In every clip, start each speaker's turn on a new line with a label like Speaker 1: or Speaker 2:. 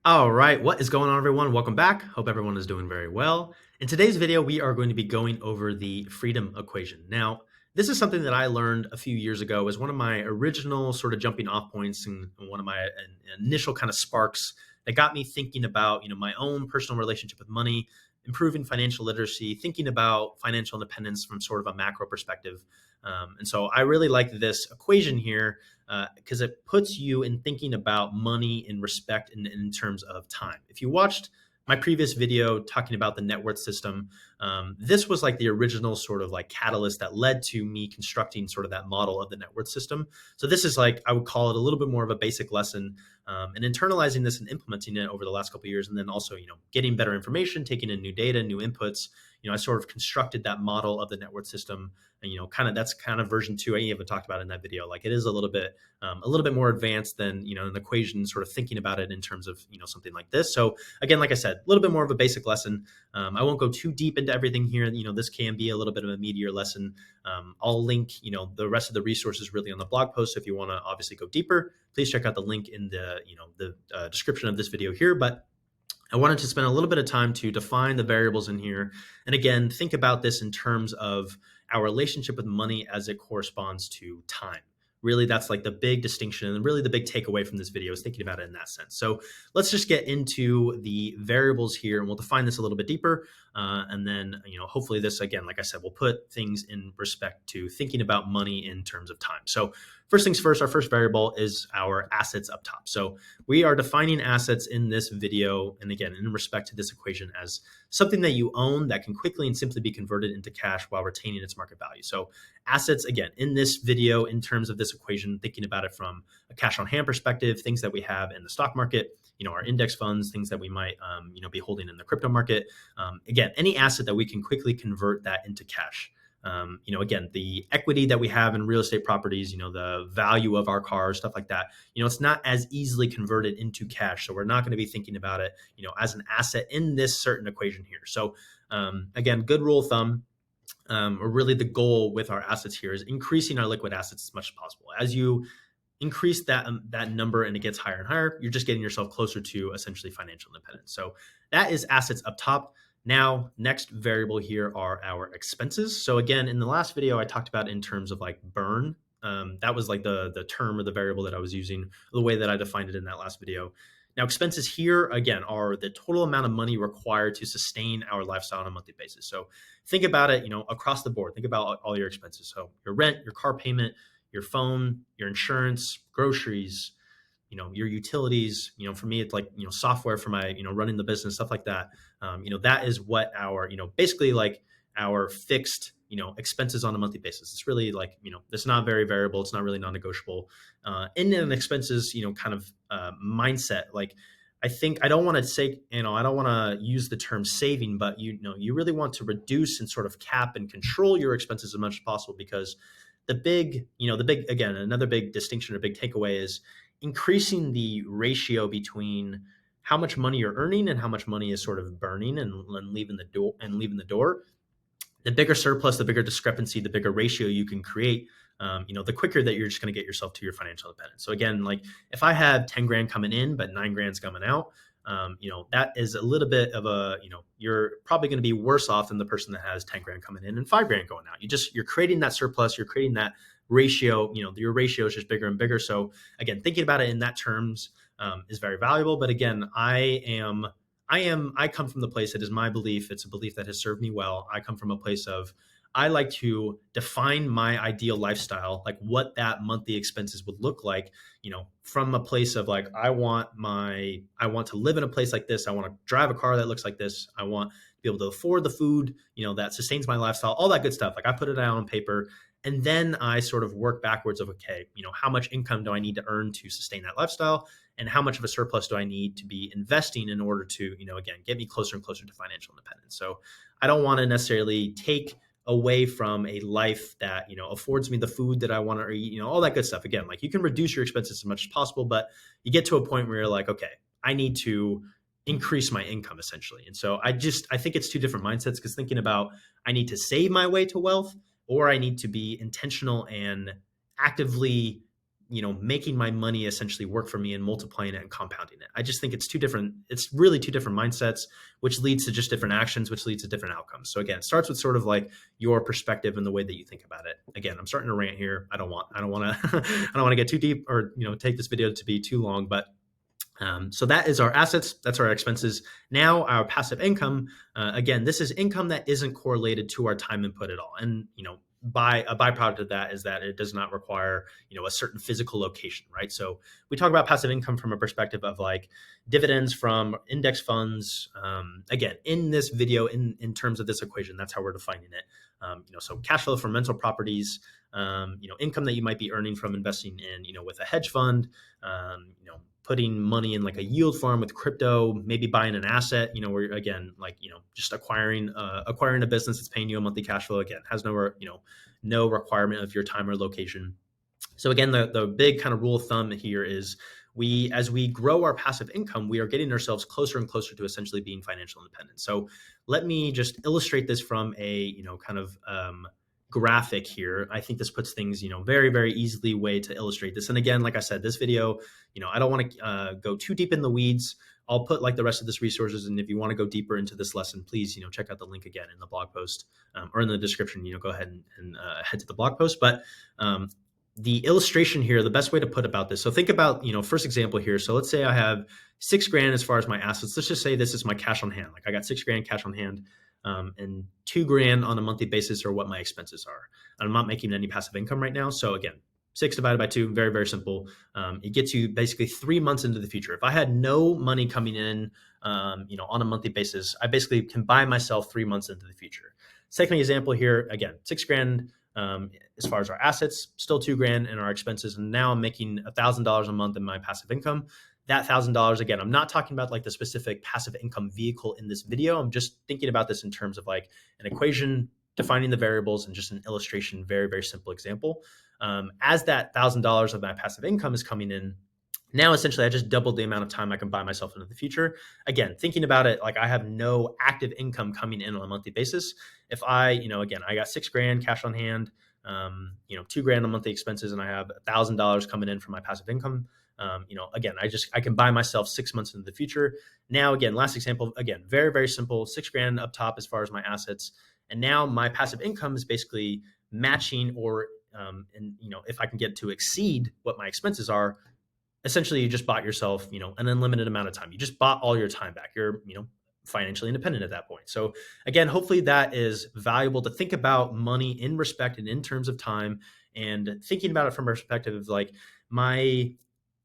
Speaker 1: All right, what is going on, everyone? Welcome back. Hope everyone is doing very well. In today's video, we are going to be going over the freedom equation. Now, this is something that I learned a few years ago as one of my original sort of jumping off points and one of my initial kind of sparks that got me thinking about, my own personal relationship with money, improving financial literacy, thinking about financial independence from sort of a macro perspective. And so I really like this equation here because it puts you in thinking about money in respect in terms of time. If you watched my previous video talking about the net worth system, this was like the original sort of like catalyst that led to me constructing sort of that model of the net worth system. So this is like, I would call it a little bit more of a basic lesson, and internalizing this and implementing it over the last couple of years. And then also, getting better information, taking in new data, new inputs. I sort of constructed that model of the net worth system, and kind of that's kind of version two. I even talked about it in that video. Like it is a little bit more advanced than an equation. Sort of thinking about it in terms of something like this. So again, like I said, a little bit more of a basic lesson. I won't go too deep into everything here. This can be a little bit of a meatier lesson. I'll link the rest of the resources really on the blog post. So if you want to obviously go deeper, please check out the link in the description of this video here. But I wanted to spend a little bit of time to define the variables in here. And again, think about this in terms of our relationship with money as it corresponds to time. Really, that's like the big distinction and really the big takeaway from this video is thinking about it in that sense. So let's just get into the variables here and we'll define this a little bit deeper. And then, hopefully this, again, like I said, will put things in respect to thinking about money in terms of time. So first things first, our first variable is our assets up top. So we are defining assets in this video, and again, in respect to this equation, as something that you own that can quickly and simply be converted into cash while retaining its market value. So assets, again, in this video, in terms of this equation, thinking about it from a cash on hand perspective, things that we have in the stock market, our index funds, things that we might, be holding in the crypto market. Again, any asset that we can quickly convert that into cash. Again, the equity that we have in real estate properties, the value of our cars, stuff like that, it's not as easily converted into cash. So we're not going to be thinking about it, as an asset in this certain equation here. So again, good rule of thumb, or really the goal with our assets here is increasing our liquid assets as much as possible. As you increase that number and it gets higher and higher, you're just getting yourself closer to essentially financial independence. So that is assets up top. Now, next variable here are our expenses. So again, in the last video, I talked about in terms of like burn. That was like the term or the variable that I was using, the way that I defined it in that last video. Now, expenses here, again, are the total amount of money required to sustain our lifestyle on a monthly basis. So think about it, across the board. Think about all your expenses. So your rent, your car payment, your phone, your insurance, groceries, your utilities. For me, it's like, software for my, running the business, stuff like that. That is what our, basically like our fixed, expenses on a monthly basis. It's really like, it's not very variable. It's not really non-negotiable. In an expenses, kind of mindset, like I think I don't want to say, I don't want to use the term saving, but you really want to reduce and sort of cap and control your expenses as much as possible, because again, another big distinction or big takeaway is increasing the ratio between how much money you're earning and how much money is sort of burning and leaving the door. The bigger surplus, the bigger discrepancy, the bigger ratio you can create, the quicker that you're just going to get yourself to your financial independence. So again, like if I have 10 grand coming in, but 9 grand's coming out, that is a little bit of you're probably going to be worse off than the person that has 10 grand coming in and 5 grand going out. You're creating that surplus, you're creating that ratio, your ratio is just bigger and bigger. So again, thinking about it in that terms is very valuable. But again, I come from the place that is my belief. It's a belief that has served me well. I come from a place of, I like to define my ideal lifestyle, like what that monthly expenses would look like, from a place of like, I want to live in a place like this. I want to drive a car that looks like this. I want to be able to afford the food, that sustains my lifestyle, all that good stuff. Like I put it out on paper, and then I sort of work backwards of, okay, how much income do I need to earn to sustain that lifestyle? And how much of a surplus do I need to be investing in order to, again, get me closer and closer to financial independence? So I don't want to necessarily take away from a life that, affords me the food that I want to eat, all that good stuff. Again, like you can reduce your expenses as much as possible, but you get to a point where you're like, okay, I need to increase my income essentially. And so I think it's two different mindsets, because thinking about, I need to save my way to wealth, or I need to be intentional and actively making my money essentially work for me and multiplying it and compounding it. I just think it's really two different mindsets, which leads to just different actions, which leads to different outcomes. So again, it starts with sort of like your perspective and the way that you think about it. Again, I'm starting to rant here. I don't want to I don't want to get too deep or take this video to be too long, but so that is our assets. That's our expenses. Now our passive income. Again, this is income that isn't correlated to our time input at all. And by a byproduct of that is that it does not require a certain physical location, right? So we talk about passive income from a perspective of like dividends from index funds. Again, in this video, in terms of this equation, that's how we're defining it. So cash flow from rental properties. Income that you might be earning from investing in with a hedge fund. Putting money in like a yield farm with crypto, maybe buying an asset, where again, like, just acquiring a business that's paying you a monthly cash flow, again, has no requirement of your time or location. So again, the big kind of rule of thumb here is as we grow our passive income, we are getting ourselves closer and closer to essentially being financial independent. So let me just illustrate this from a, kind of, graphic here. I think this puts things, very, very easily way to illustrate this. And again, like I said, this video, I don't want to go too deep in the weeds. I'll put like the rest of this resources. And if you want to go deeper into this lesson, please, check out the link again in the blog post or in the description, go ahead and head to the blog post. But the illustration here, the best way to put about this. So think about, first example here. So let's say I have $6,000 as far as my assets. Let's just say this is my cash on hand. Like I got $6,000 cash on hand. And $2,000 on a monthly basis are what my expenses are. I'm not making any passive income right now. So again, 6 divided by 2, very, very simple. It gets you basically 3 months into the future. If I had no money coming in, on a monthly basis, I basically can buy myself 3 months into the future. Second example here, again, $6,000 as far as our assets, still $2,000 in our expenses. And now I'm making $1,000 a month in my passive income. That $1,000, again, I'm not talking about like the specific passive income vehicle in this video. I'm just thinking about this in terms of like an equation, defining the variables, and just an illustration, very, very simple example. As that $1,000 of my passive income is coming in, now essentially I just doubled the amount of time I can buy myself into the future. Again, thinking about it, like I have no active income coming in on a monthly basis. If I, again, I got $6,000 cash on hand, $2,000 a monthly expenses, and I have $1,000 coming in from my passive income. Again, I can buy myself 6 months into the future. Now, again, last example, again, very, very simple, $6,000 up top as far as my assets. And now my passive income is basically matching or, if I can get to exceed what my expenses are, essentially you just bought yourself, an unlimited amount of time. You just bought all your time back. You're, financially independent at that point. So again, hopefully that is valuable to think about money in respect and in terms of time, and thinking about it from a perspective of like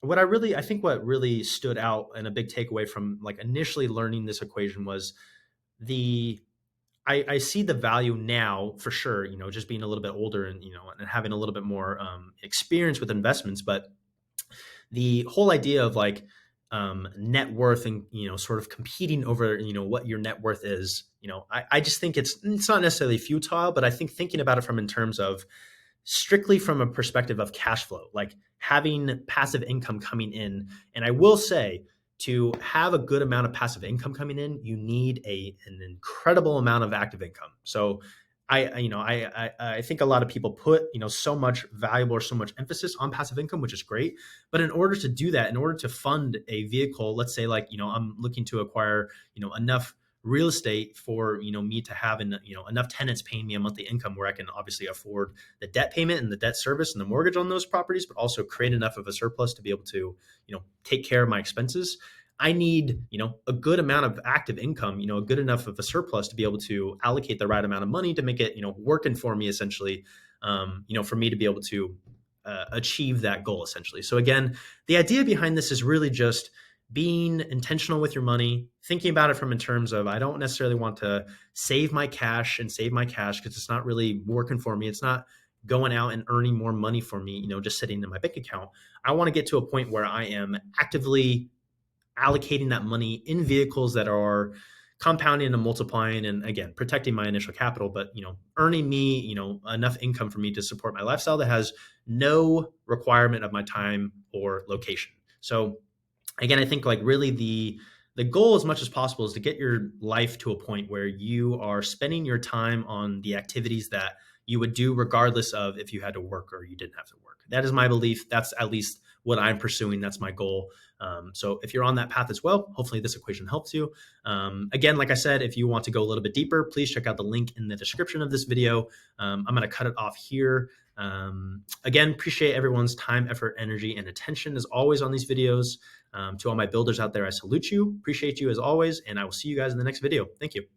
Speaker 1: what really stood out and a big takeaway from like initially learning this equation was I see the value now for sure, just being a little bit older and, and having a little bit more experience with investments, but the whole idea of like net worth and, sort of competing over, what your net worth is, I just think it's not necessarily futile, but I think thinking about it from in terms of strictly from a perspective of cash flow, like having passive income coming in. And I will say, to have a good amount of passive income coming in, you need an incredible amount of active income. So I think a lot of people put, so much valuable or so much emphasis on passive income, which is great. But in order to do that, in order to fund a vehicle, let's say like, I'm looking to acquire, enough real estate for, me to have enough tenants paying me a monthly income where I can obviously afford the debt payment and the debt service and the mortgage on those properties, but also create enough of a surplus to be able to, take care of my expenses. I need, a good amount of active income, a good enough of a surplus to be able to allocate the right amount of money to make it, working for me essentially, for me to be able to achieve that goal essentially. So again, the idea behind this is really just being intentional with your money, thinking about it from in terms of, I don't necessarily want to save my cash because it's not really working for me. It's not going out and earning more money for me, just sitting in my bank account. I want to get to a point where I am actively allocating that money in vehicles that are compounding and multiplying, and again, protecting my initial capital, but, earning me, enough income for me to support my lifestyle that has no requirement of my time or location. So again, I think like really the goal as much as possible is to get your life to a point where you are spending your time on the activities that you would do regardless of if you had to work or you didn't have to work. That is my belief. That's at least what I'm pursuing. That's my goal. So if you're on that path as well, hopefully this equation helps you. Again, like I said, if you want to go a little bit deeper, please check out the link in the description of this video. I'm going to cut it off here. Again, appreciate everyone's time, effort, energy, and attention as always on these videos. To all my builders out there, I salute you, appreciate you as always, and I will see you guys in the next video. Thank you.